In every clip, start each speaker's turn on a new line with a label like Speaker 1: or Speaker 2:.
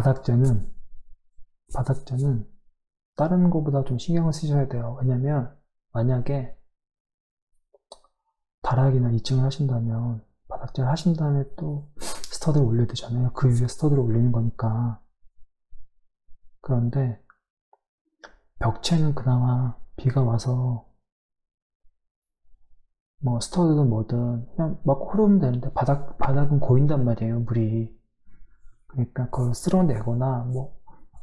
Speaker 1: 바닥재는 다른 거보다 좀 신경을 쓰셔야 돼요. 왜냐면 만약에 다락이나 2층을 하신다면 바닥재를 하신 다음에 또 스터드를 올려야 되잖아요. 그 위에 스터드를 올리는 거니까. 그런데 벽체는 그나마 비가 와서 뭐 스터드든 뭐든 그냥 막 흐르면 되는데 바닥은 고인단 말이에요, 물이. 그러니까 그걸 쓸어내거나 뭐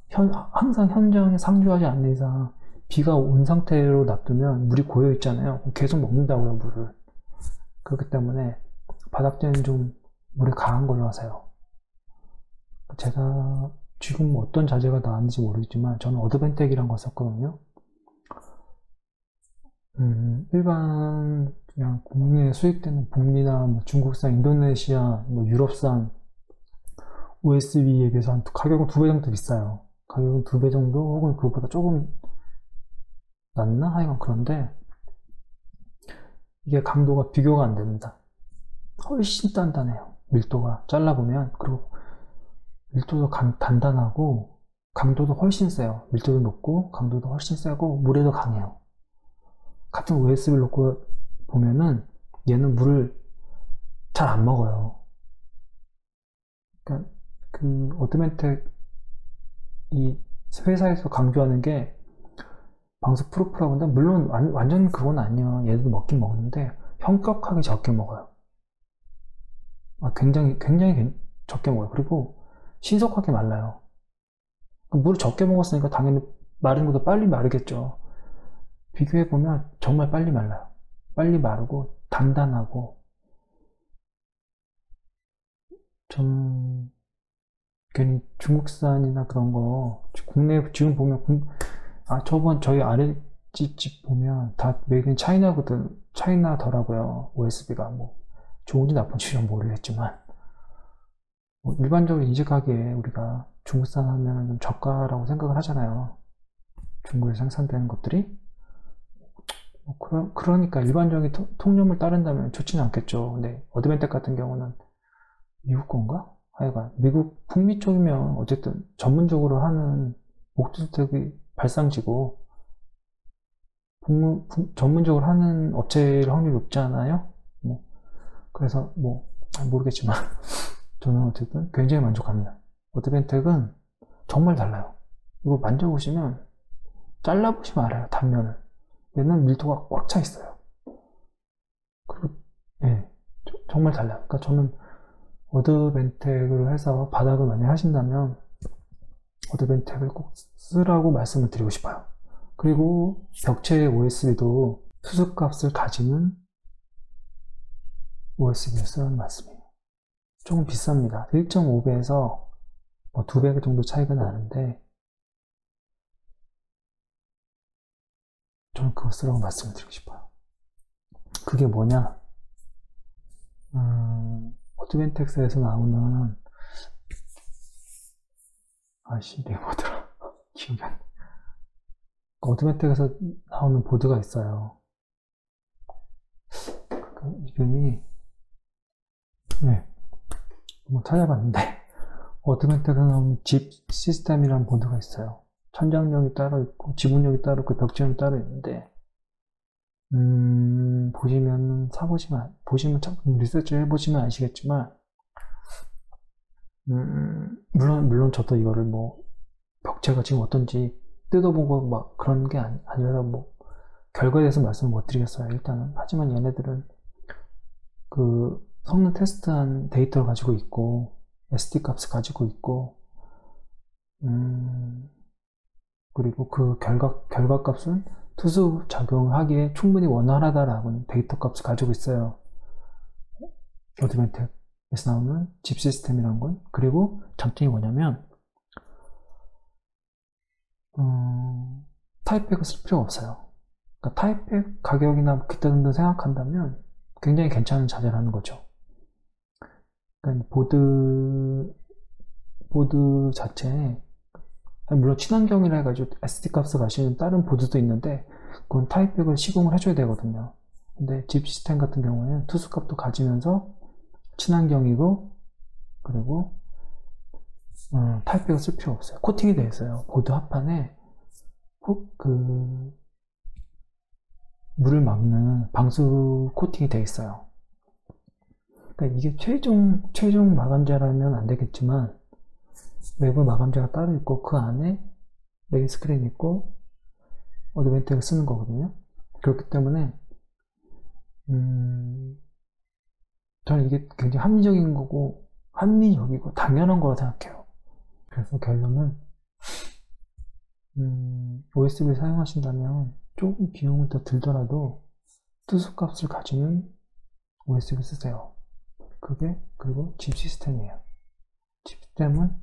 Speaker 1: 항상 현장에 상주하지 않는 이상 비가 온 상태로 놔두면 물이 고여 있잖아요. 계속 먹는다고요, 물을. 그렇기 때문에 바닥재는 좀 물에 강한 걸로 하세요. 제가 지금 뭐 어떤 자재가 나왔는지 모르겠지만 저는 어드벤텍이란 걸 썼거든요. 일반 그냥 국내에 수입되는 북미나 뭐 중국산, 인도네시아, 뭐 유럽산 OSB에 비해서 한 가격은 2배 정도 비싸요. 가격은 2배 정도 혹은 그것보다 조금 낮나? 하여간 그런데 이게 강도가 비교가 안 됩니다. 훨씬 단단해요. 밀도가 잘라보면. 그리고 밀도도 단단하고 강도도 훨씬 세요. 밀도도 높고 강도도 훨씬 세고 물에도 강해요. 같은 OSB를 놓고 보면은 얘는 물을 잘 안 먹어요. 그러니까 그 어드벤텍 이 회사에서 강조하는 게 방수 프루프라고 하는데 물론 완전 그건 아니에요. 얘도 먹긴 먹는데 현격하게 적게 먹어요. 굉장히 적게 먹어요. 그리고 신속하게 말라요. 물을 적게 먹었으니까 당연히 마르는 것도 빨리 마르겠죠. 비교해보면 정말 빨리 말라요. 빨리 마르고 단단하고 좀 괜히 중국산이나 그런 거 국내 지금 보면 저번 저희 아랫집 보면 다 메이드 인 차이나거든. 차이나더라고요. OSB가 뭐 좋은지 나쁜지 는 모르겠지만 뭐 일반적으로 인식하기에 우리가 중국산 하면 좀 저가라고 생각을 하잖아요. 중국에서 생산되는 것들이 그러니까 일반적인 통념을 따른다면 좋지는 않겠죠. 근데 어드벤텍 같은 경우는 미국 건가? 하여간 미국 북미 쪽이면 어쨌든 전문적으로 하는 목주택이 발상지고 전문적으로 하는 업체일 확률이 높지 않아요? 뭐 그래서 뭐 모르겠지만 저는 어쨌든 굉장히 만족합니다. 어드벤텍은 정말 달라요. 이거 만져보시면 잘라보시면 알아요. 단면을. 얘는 밀도가 꽉 차 있어요. 그리고 예, 정말 달라요. 그러니까 저는 어드벤텍을 해서 바닥을 많이 하신다면 어드벤텍을 꼭 쓰라고 말씀을 드리고 싶어요. 그리고 벽체의 OSB도 투수값을 가지는 OSB를 쓰라는 말씀이에요. 조금 비쌉니다. 1.5배에서 뭐 2배 정도 차이가 나는데 저는 그거 쓰라고 말씀을 드리고 싶어요. 그게 뭐냐? 어드벤텍스에서 나오는 이게 뭐더라? 기억이 안 나. 어드벤텍에서 나오는 보드가 있어요. 그 이름이 한번 찾아봤는데 어드벤텍에서 나오는 집 시스템이라는 보드가 있어요. 천장력이 따로 있고 지붕력이 따로 있고 벽지형이 따로 있는데 보시면 리서치 해보시면 아시겠지만 물론 저도 이거를 뭐 벽체가 지금 어떤지 뜯어보고 막 그런 게 아니라 뭐 결과에 대해서 말씀을 못 드리겠어요. 일단은. 하지만 얘네들은 그 성능 테스트한 데이터를 가지고 있고 SD 값을 가지고 있고 그리고 그 결과 값은 투수 작용하기에 충분히 원활하다라는 데이터 값을 가지고 있어요. 어드벤텍에서 나오는 집 시스템이라는 건. 그리고 장점이 뭐냐면 타입백을 쓸 필요가 없어요. 그러니까 타입백 가격이나 기타 등등 생각한다면 굉장히 괜찮은 자재라는 거죠. 그러니까 보드 자체에 물론 친환경이라 해가지고 SD 값을 가시는 다른 보드도 있는데 그건 타입백을 시공을 해줘야 되거든요. 근데 집 시스템 같은 경우에는 투수값도 가지면서 친환경이고 그리고 타입백을 쓸 필요 없어요. 코팅이 되어 있어요. 보드 합판에 물을 막는 방수 코팅이 되어 있어요. 그러니까 이게 최종 마감재라면 안 되겠지만, 외부 마감재가 따로 있고, 그 안에 레일 스크린 있고, 어드벤텍을 쓰는 거거든요. 그렇기 때문에, 저는 이게 굉장히 합리적이고 당연한 거라 생각해요. 그래서 결론은, OSB를 사용하신다면 조금 비용은 더 들더라도 투수값을 가지는 OSB 쓰세요. 그리고 집 시스템이에요. 집 시스템은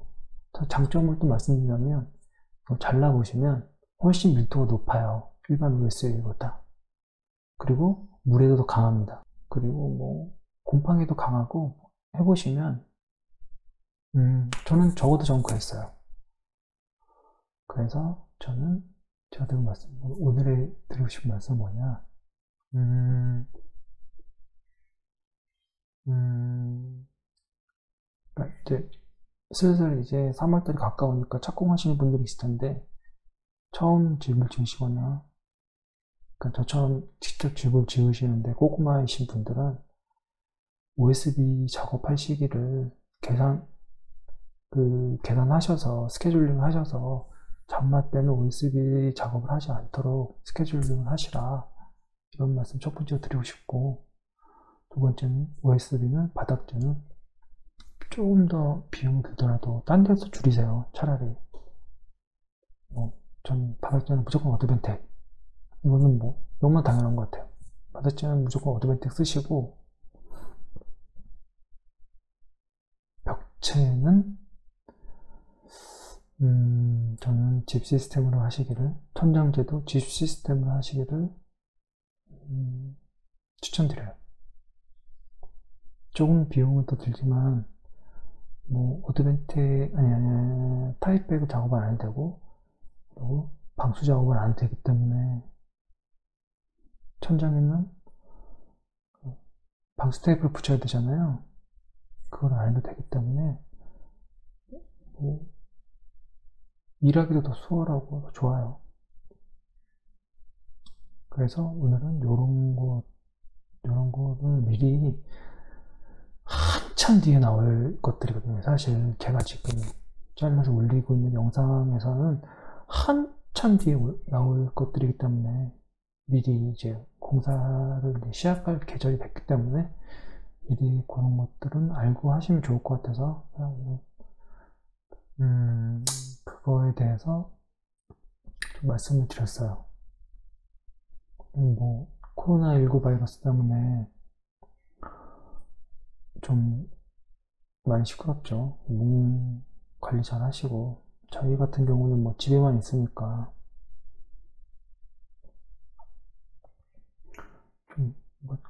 Speaker 1: 장점을 또 말씀드리자면, 잘라보시면 훨씬 밀도가 높아요. 일반 OSB보다. 그리고 물에도 더 강합니다. 그리고 뭐 곰팡이도 강하고, 해보시면 저는 적어도 그랬어요. 그래서 제가 오늘에 드리고 싶은 말씀은 뭐냐, 그러니까 이제 슬슬 이제 3월달이 가까우니까 착공하시는 분들이 있을 텐데, 처음 집을 지으시거나, 그러니까 저처럼 직접 집을 지으시는데 꼬꼬마이신 분들은 OSB 작업할 시기를 계산하셔서, 스케줄링 하셔서, 장마 때는 OSB 작업을 하지 않도록 스케줄링을 하시라. 이런 말씀 첫 번째로 드리고 싶고, 두 번째는 OSB는 바닥재는 조금 더 비용이 들더라도 딴 데서 줄이세요. 차라리. 전 바닥재는 무조건 어드벤텍. 이거는 너무나 당연한 것 같아요. 바닥재는 무조건 어드벤텍 쓰시고, 벽체는 저는 집 시스템으로 하시기를, 천장재도 집 시스템으로 하시기를 추천드려요. 조금 비용은 더 들지만, 어드벤텍, 타입백 작업은 안 해도 되고, 그리고 방수 작업은 안 해도 되기 때문에, 천장에는 방수 테이프를 붙여야 되잖아요. 그걸 안 해도 되기 때문에, 일하기도 더 수월하고 더 좋아요. 그래서 오늘은 요런 거를 미리 한참 뒤에 나올 것들이거든요. 사실 제가 지금 잘라서 올리고 있는 영상에서는 한참 뒤에 나올 것들이기 때문에, 미리 이제 공사를 시작할 계절이 됐기 때문에 미리 그런 것들은 알고 하시면 좋을 것 같아서, 그거에 대해서 좀 말씀을 드렸어요. 코로나19 바이러스 때문에 좀 많이 시끄럽죠. 몸 관리 잘 하시고, 저희 같은 경우는 집에만 있으니까 좀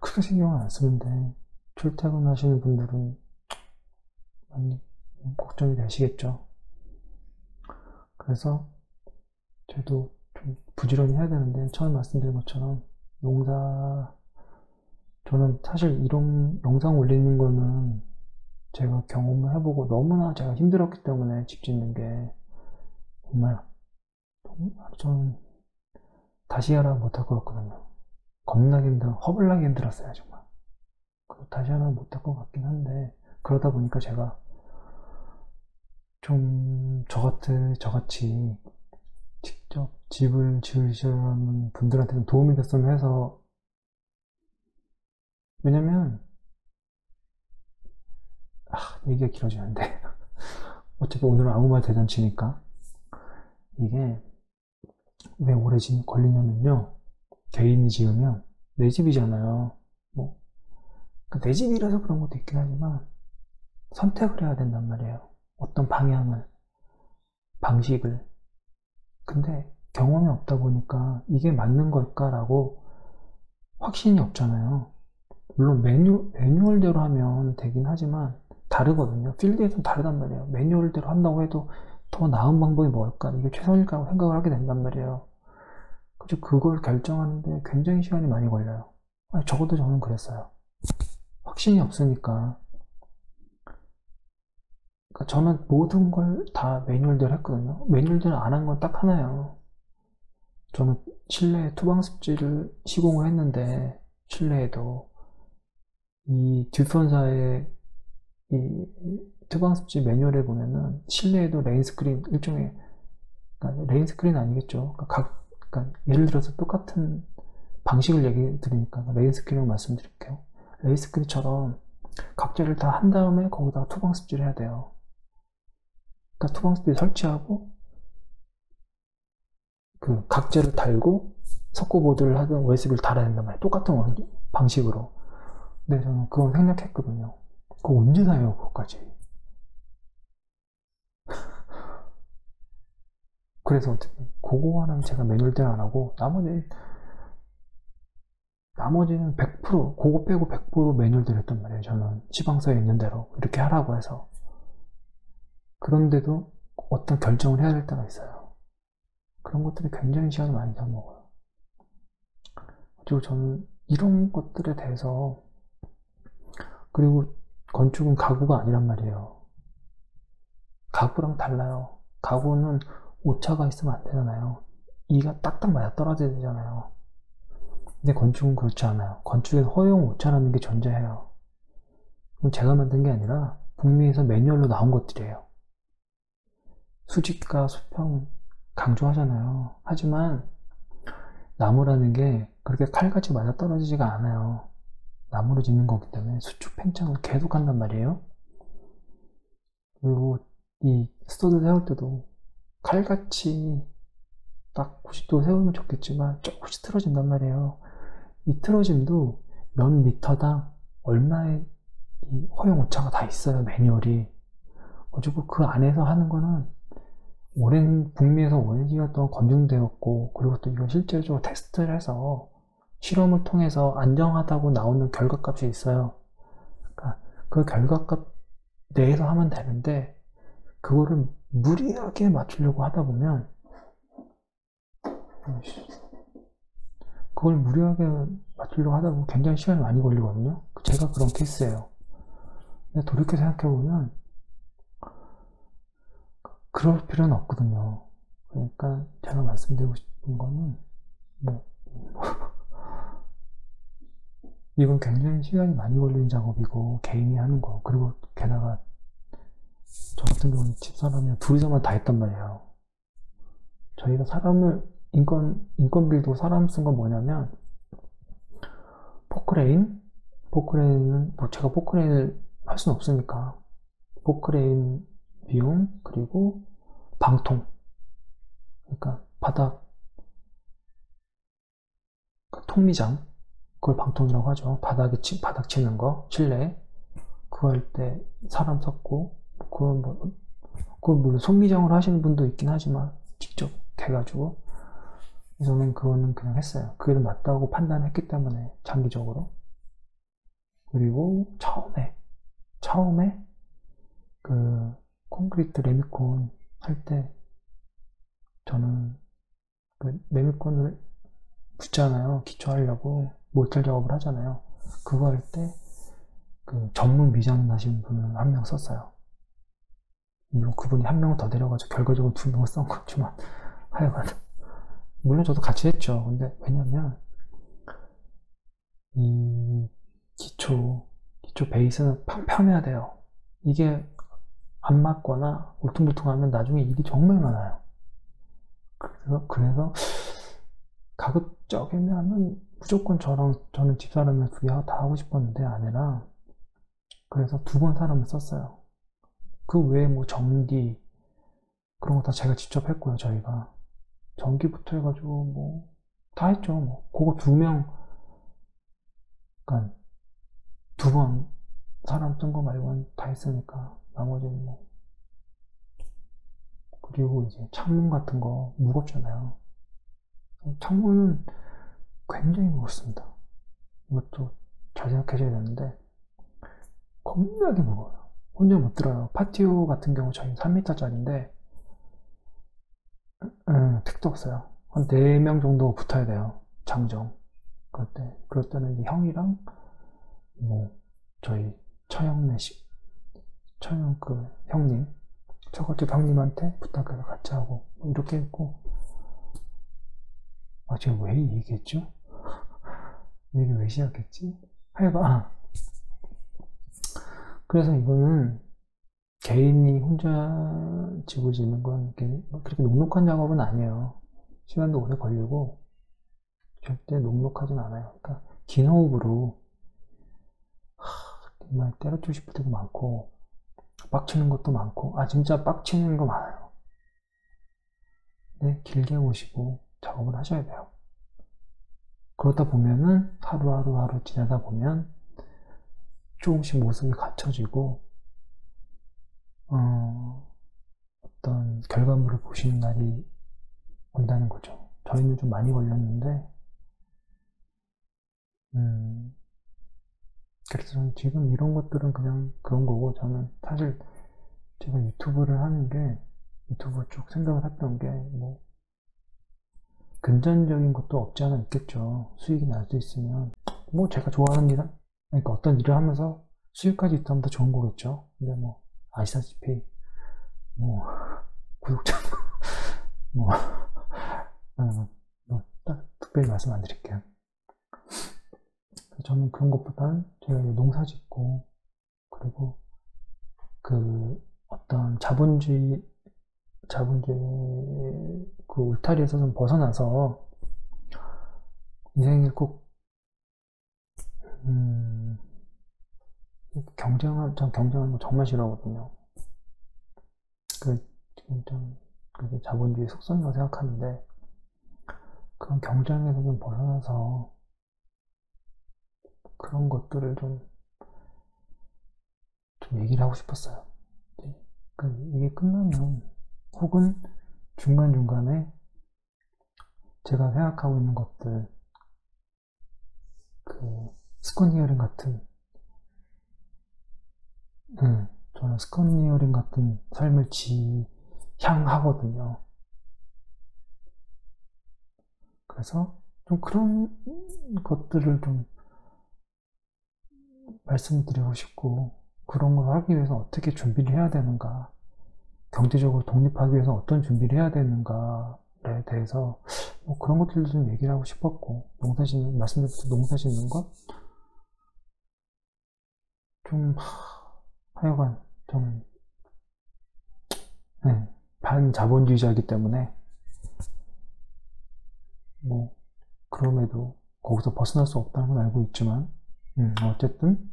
Speaker 1: 크게 신경을 안 쓰는데, 출퇴근하시는 분들은 많이 걱정이 되시겠죠. 그래서 저도 좀 부지런히 해야 되는데, 처음에 말씀드린 것처럼 저는 사실 이런 영상 올리는 거는 제가 경험을 해보고 너무나 제가 힘들었기 때문에 집 짓는 게 정말 저는 다시 하라 못할 것 같거든요. 겁나게 허블나게 힘들었어요, 정말. 그래서 다시 하라 못할 것 같긴 한데, 그러다 보니까 제가 좀 저같이 직접 집을 지으시는 분들한테는 도움이 됐으면 해서. 왜냐면 얘기가 길어지는데 어차피 오늘은 아무 말 대잔치니까, 이게 왜 오래 걸리냐면요, 개인이 지으면 내 집이잖아요. 내 집이라서 그런 것도 있긴 하지만 선택을 해야 된단 말이에요. 어떤 방향을, 방식을. 근데 경험이 없다 보니까 이게 맞는 걸까라고 확신이 없잖아요. 물론 매뉴얼대로 하면 되긴 하지만 다르거든요. 필드에서는 다르단 말이에요. 매뉴얼대로 한다고 해도 더 나은 방법이 뭘까, 이게 최선일까라고 생각을 하게 된단 말이에요. 그래서 그걸 결정하는데 굉장히 시간이 많이 걸려요. 적어도 저는 그랬어요. 확신이 없으니까. 그러니까 저는 모든 걸 다 매뉴얼대로 했거든요. 매뉴얼대로 안 한 건 딱 하나예요. 저는 실내 투방습지를 시공을 했는데, 실내에도 이 뒷선사의 이 투방습지 매뉴얼에 보면은 실내에도 레인 스크린 일종의, 그러니까 레인 스크린 아니겠죠. 그러니까 예를 들어서 똑같은 방식을 얘기 드리니까 레인 스크린을 말씀드릴게요. 레인 스크린처럼 각재를 다 한 다음에 거기다가 투방습지를 해야 돼요. 그러니까 투방습지 설치하고 그 각재를 달고 석고보드를 하든 OSB를 달아야 된단 말이에요. 똑같은 방식으로. 근데 저는 그건 생략했거든요. 그거 언제 사요, 그거까지. 그래서 어떻게 그거 하나는 제가 매뉴얼대로 안 하고 나머지는 100% 그거 빼고 100% 매뉴얼대로 했단 말이에요. 저는 지방서에 있는 대로 이렇게 하라고 해서. 그런데도 어떤 결정을 해야 될 때가 있어요. 그런 것들이 굉장히 시간을 많이 잡아먹어요. 그리고 저는 이런 것들에 대해서, 그리고 건축은 가구가 아니란 말이에요. 가구랑 달라요. 가구는 오차가 있으면 안 되잖아요. 이가 딱딱 맞아 떨어져야 되잖아요. 근데 건축은 그렇지 않아요. 건축엔 허용 오차라는 게 존재해요. 그건 제가 만든 게 아니라 북미에서 매뉴얼로 나온 것들이에요. 수직과 수평 강조하잖아요. 하지만 나무라는 게 그렇게 칼같이 맞아 떨어지지가 않아요. 나무로 짓는 거기 때문에 수축 팽창을 계속 한단 말이에요. 그리고 이 스터드 세울 때도 칼같이 딱 90도 세우면 좋겠지만 조금씩 틀어진단 말이에요. 이 틀어짐도 몇 미터당 얼마의 이 허용 오차가 다 있어요, 매뉴얼이. 그리고 그 안에서 하는 거는 북미에서 오랜 기간 동안 검증되었고, 그리고 또 이거 실제적으로 테스트를 해서 실험을 통해서 안정하다고 나오는 결과값이 있어요. 그러니까 그 결과값 내에서 하면 되는데, 그거를 무리하게 맞추려고 하다 보면, 그걸 무리하게 맞추려고 하다 보면 굉장히 시간이 많이 걸리거든요. 제가 그런 케이스예요. 근데 돌이켜 생각해보면, 그럴 필요는 없거든요. 그러니까 제가 말씀드리고 싶은 거는, 뭐, 이건 굉장히 시간이 많이 걸리는 작업이고, 개인이 하는 거. 그리고 게다가, 저 같은 경우는 집사람이랑 둘이서만 다 했단 말이에요. 저희가 인건 빌도 사람 쓴 건 뭐냐면, 포크레인은, 뭐 제가 포크레인을 할 수는 없으니까, 포크레인 비용, 그리고 방통. 그러니까 통미장. 그걸 방통이라고 하죠. 바닥 치는 거, 실내. 그거 할 때 사람 썼고, 그걸 물론 손미장으로 하시는 분도 있긴 하지만, 직접 해가지고. 저는 그거는 그냥 했어요. 그게 더 낫다고 판단했기 때문에, 장기적으로. 그리고 처음에, 그, 콘크리트 레미콘 할 때, 저는 그 레미콘을 붙잖아요. 기초하려고. 모텔 작업을 하잖아요. 그거 할 때, 그 전문 미장 나신 분을 한 명 썼어요. 물론 그분이 한 명을 더 데려가지고 결과적으로 두 명을 쓴 거지만, 하여간. 물론 저도 같이 했죠. 근데 왜냐면, 이 기초 베이스는 평평해야 돼요. 이게 안 맞거나 울퉁불퉁하면 나중에 일이 정말 많아요. 그래서 가급적이면은 무조건 저는 집사람이랑 둘이 다 하고 싶었는데 아내랑, 그래서 2번 사람을 썼어요. 그 외에 뭐 전기 그런 거 다 제가 직접 했고요. 저희가 전기부터 해가지고 뭐 다 했죠. 뭐 그거 2명, 그러니까 2번 사람 쓴 거 말고는 다 했으니까 나머지는 뭐. 그리고 이제 창문 같은 거 무겁잖아요. 창문은 굉장히 무겁습니다. 이것도 잘 생각하셔야 되는데 겁나게 무거워요. 혼자 못 들어요. 파티오 같은 경우 저희 3m짜리인데 택도 없어요. 한 4명 정도 붙어야 돼요. 장정. 그럴 때는 이제 형이랑 뭐 저희 촬영 그 형님, 저것도 형님한테 부탁해서 같이 하고 뭐 이렇게 했고. 아, 제가 왜 이 얘기했죠? 이게 왜 시작했지? 하여간 그래서 이거는 개인이 혼자 집을 짓는 건 그렇게 녹록한 작업은 아니에요. 시간도 오래 걸리고 절대 녹록하진 않아요. 그러니까 긴 호흡으로 정말 때려치고 싶을 때도 많고 빡치는 것도 많고, 진짜 빡치는 거 많아요. 근데 길게 오시고 작업을 하셔야 돼요. 그러다 보면은 하루 지나다 보면 조금씩 모습이 갖춰지고 어떤 결과물을 보시는 날이 온다는 거죠. 저희는 좀 많이 걸렸는데 그래서 저는 지금 이런 것들은 그냥 그런 거고, 저는 사실 제가 유튜브를 하는 게, 유튜브 쭉 생각을 했던 게 뭐 금전적인 것도 없지 않아 있겠죠. 수익이 날 수 있으면 뭐 제가 좋아하는 일, 그러니까 어떤 일을 하면서 수익까지 있다면 더 좋은 거겠죠. 근데 뭐 아시다시피 뭐 구독자 뭐, 딱 특별히 말씀 안 드릴게요. 저는 그런 것보단 제가 농사 짓고, 그리고 그 어떤 자본주의 그 울타리에서 좀 벗어나서 인생을 꼭 전 경쟁하는 거 정말 싫어하거든요. 지금 좀 그게 자본주의 속성이라고 생각하는데, 그런 경쟁에서 좀 벗어나서 그런 것들을 좀 얘기를 하고 싶었어요. 이게 끝나면, 혹은 중간중간에 제가 생각하고 있는 것들, 그 스콘 히어링 같은, 저는 스콘 히어링 같은 삶을 지향하거든요. 그래서 좀 그런 것들을 좀 말씀드리고 싶고, 그런 걸 하기 위해서 어떻게 준비를 해야 되는가, 경제적으로 독립하기 위해서 어떤 준비를 해야 되는가에 대해서 뭐 그런 것들도 좀 얘기를 하고 싶었고, 말씀드렸듯이 농사 짓는 것 좀 하여간 저는 반자본주의자이기 때문에 뭐 그럼에도 거기서 벗어날 수 없다는 건 알고 있지만, 어쨌든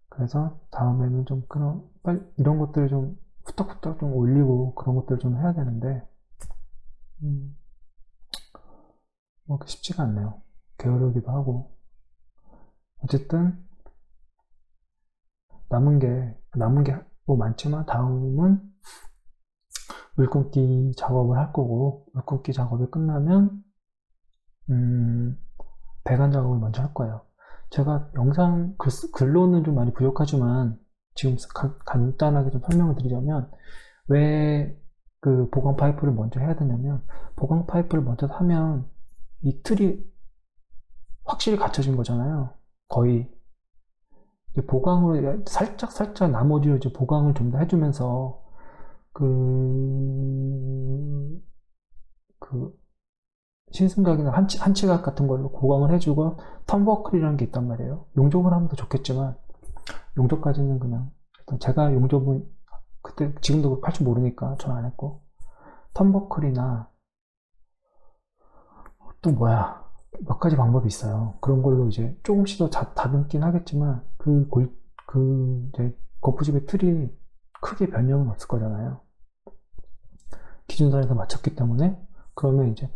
Speaker 1: 그래서 다음에는 좀 빨리 이런 것들을 좀 후딱후딱 좀 올리고 그런 것들을 좀 해야 되는데 뭐 쉽지가 않네요. 게으르기도 하고. 어쨌든 남은 게 뭐 많지만, 다음은 물고기 작업을 할 거고, 물고기 작업이 끝나면 배관 작업을 먼저 할 거예요. 제가 영상 글로는 좀 많이 부족하지만 지금 간단하게 좀 설명을 드리자면, 왜 그 보강 파이프를 먼저 해야 되냐면, 보강 파이프를 먼저 하면 이 틀이 확실히 갖춰진 거잖아요. 거의 보강으로 살짝 나머지로 이제 보강을 좀 더 해주면서 그 신승각이나 한치각 같은 걸로 보강을 해주고, 텀버클이라는 게 있단 말이에요. 용접을 하면 더 좋겠지만, 용접까지는 그냥 일단 제가 용접은 그때 지금도 할 줄 모르니까 전 안 했고, 텀버클이나 또 몇 가지 방법이 있어요. 그런 걸로 이제 조금씩 더 다듬긴 하겠지만, 이제 거푸집의 틀이 크게 변형은 없을 거잖아요. 기준선에서 맞췄기 때문에. 그러면 이제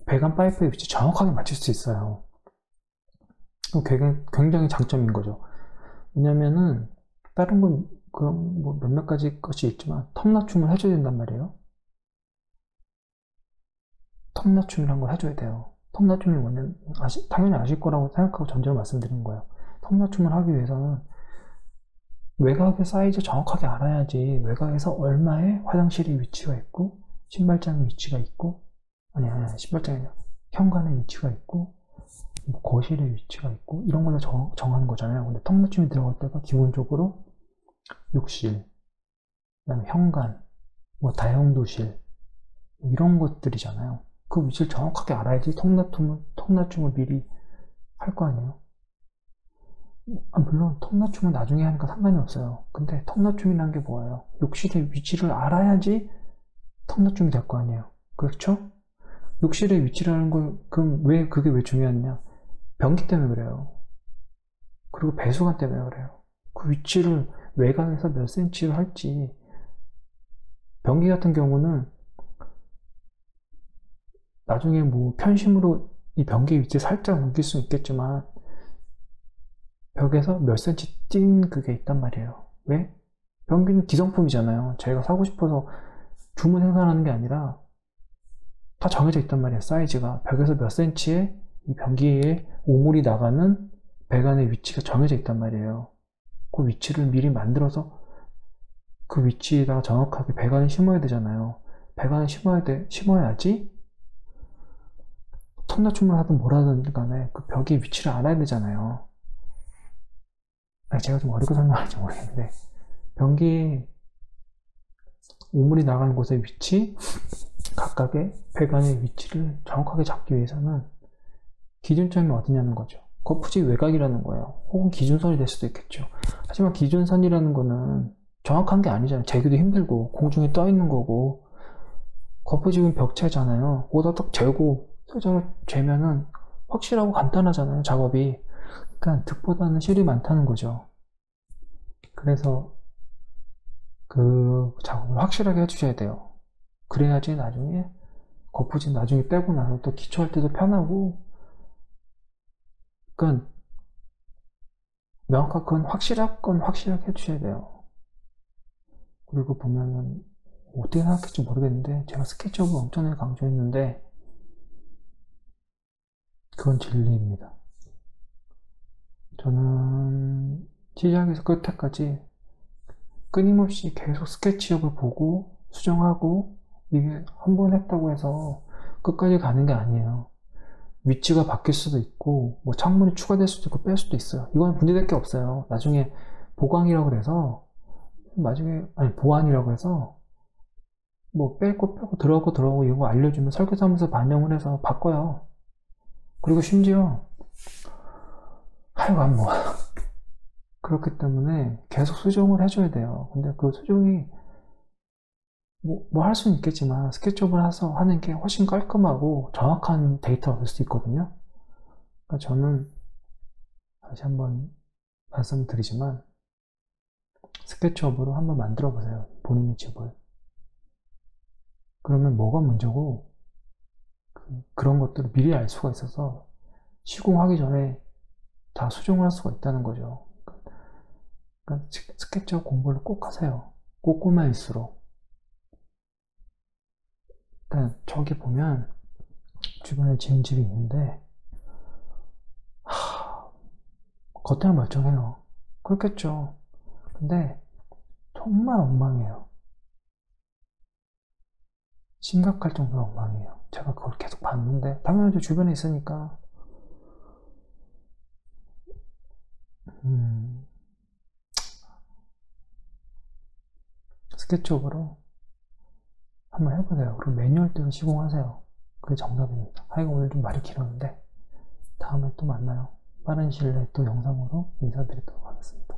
Speaker 1: 배관 파이프의 위치 정확하게 맞출 수 있어요. 굉장히 장점인 거죠. 왜냐면은 다른 건 그런 뭐 몇몇 가지 것이 있지만 텀 낮춤을 해줘야 된단 말이에요. 텀 낮춤이란 걸 해줘야 돼요. 텀 낮춤이 뭐냐면, 당연히 아실 거라고 생각하고 전제로 말씀드리는 거예요. 텀 낮춤을 하기 위해서는 외곽의 사이즈 정확하게 알아야지, 외곽에서 얼마의 화장실의 위치가 있고, 신발장의 위치가 있고, 신발장이 아니라 현관의 위치가 있고, 뭐 거실의 위치가 있고 이런 걸 다 정하는 거잖아요. 근데 턱 맞춤이 들어갈 때가 기본적으로 욕실, 그다음에 현관, 뭐 다용도실 이런 것들이잖아요. 그 위치를 정확하게 알아야지 턱 맞춤을 미리 할 거 아니에요. 물론 턱 낮춤은 나중에 하니까 상관이 없어요. 근데 턱 낮춤이라는 게 뭐예요? 욕실의 위치를 알아야지 턱 낮춤이 될 거 아니에요. 그렇죠? 욕실의 위치라는 걸 그럼 그게 왜 중요하냐? 변기 때문에 그래요. 그리고 배수관 때문에 그래요. 그 위치를 외곽에서 몇 센치로 할지. 변기 같은 경우는 나중에 뭐 편심으로 이 변기 위치 살짝 옮길 수 있겠지만 벽에서 몇 센치 뛴 그게 있단 말이에요. 왜? 변기는 기성품이잖아요. 저희가 사고 싶어서 주문 생산하는 게 아니라 다 정해져 있단 말이에요. 사이즈가 벽에서 몇 센치에 이 변기에 오물이 나가는 배관의 위치가 정해져 있단 말이에요. 그 위치를 미리 만들어서 그 위치에다가 정확하게 배관을 심어야 되잖아요. 배관을 심어야지 턱 낮춤을 하든 뭐라든 간에 그 벽의 위치를 알아야 되잖아요. 제가 좀 어렵게 설명할지 모르겠는데 변기 우물이 나가는 곳의 위치, 각각의 배관의 위치를 정확하게 잡기 위해서는 기준점이 어디냐는 거죠. 거푸집 외곽이라는 거예요. 혹은 기준선이 될 수도 있겠죠. 하지만 기준선이라는 거는 정확한 게 아니잖아요. 재기도 힘들고 공중에 떠 있는 거고 거푸집은 벽체잖아요. 거기다 딱 재고 쇠자로 재면은 확실하고 간단하잖아요. 작업이. 그러니까 득보다는 실이 많다는 거죠. 그래서 그 작업을 확실하게 해주셔야 돼요. 그래야지 나중에 거푸집 나중에 빼고 나서 또 기초할 때도 편하고. 그러니까 명확한 건 확실하게 해주셔야 돼요. 그리고 보면은 어떻게 생각할지 모르겠는데 제가 스케치업을 엄청나게 강조했는데 그건 진리입니다. 저는 시작에서 끝에까지 끊임없이 계속 스케치업을 보고 수정하고 이게 한 번 했다고 해서 끝까지 가는 게 아니에요. 위치가 바뀔 수도 있고 뭐 창문이 추가될 수도 있고 뺄 수도 있어요. 이건 문제될 게 없어요. 나중에 보강이라고 그래서 보완이라고 해서 뭐 뺄 거 빼고 들어가고 이거 알려주면 설계사무소 반영을 해서 바꿔요. 그리고 심지어 하여간 뭐 그렇기 때문에 계속 수정을 해줘야 돼요. 근데 그 수정이 뭐 할 수는 있겠지만 스케치업을 해서 하는 게 훨씬 깔끔하고 정확한 데이터가 될 수 있거든요. 그러니까 저는 다시 한번 말씀드리지만 스케치업으로 한번 만들어 보세요. 본인의 집을. 그러면 뭐가 문제고 그런 것들을 미리 알 수가 있어서 시공하기 전에 다 수정을 할 수가 있다는 거죠. 그러니까 스케치업 공부를 꼭 하세요. 꼼꼼할수록. 그러니까 저기 보면 주변에 지은 집이 있는데 겉에는 멀쩡해요. 그렇겠죠. 근데 정말 엉망이에요. 심각할 정도로 엉망이에요. 제가 그걸 계속 봤는데 당연히 주변에 있으니까 스케치업으로 한번 해보세요. 그리고 매뉴얼대로 시공하세요. 그게 정답입니다. 하여간 오늘 좀 말이 길었는데 다음에 또 만나요. 빠른 시일 내에 또 영상으로 인사드리도록 하겠습니다.